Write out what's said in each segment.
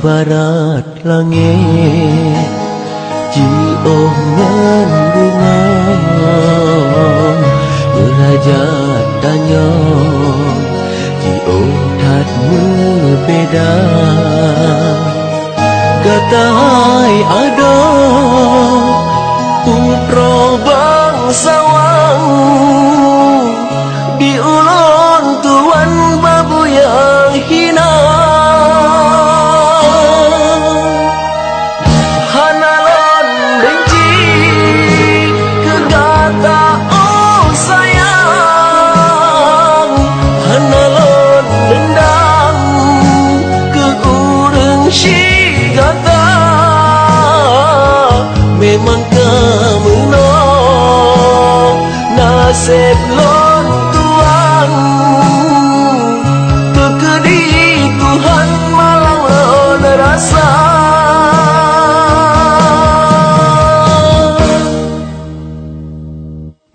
Barat langit Jioh ngan bungon Berajat danyon Jioh tat berbeda Gatai ada Putro Bangasawan Di ulun tuan babu yang hina Memang kamu nasib lon tuan Tekedi Tuhan malang lon rasa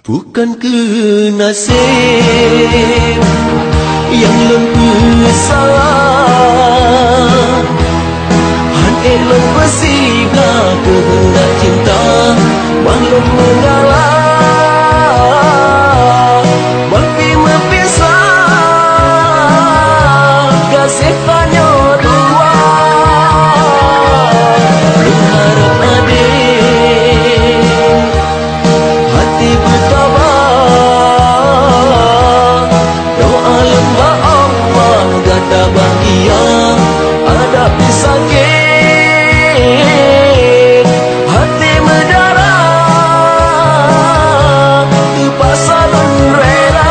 Bukan ke nasib yang lon salah Elok bersibla kehendak cinta Maklum mengalah Bagi mepisah Kasih hanya dua Berharap adik Hati bertabah Doa lembah Allah Gata bahagia Ada pisah hati mendarah kepasaran rela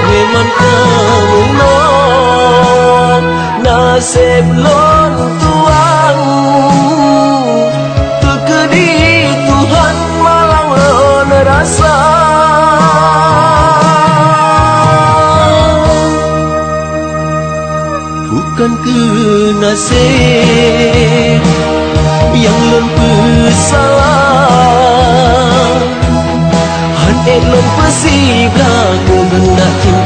Memang kamu nasib lon tuan Tekedi Tuhan malang lon rasa Bukan ke nasib yang lon salah Elok bersibla kehendak cinta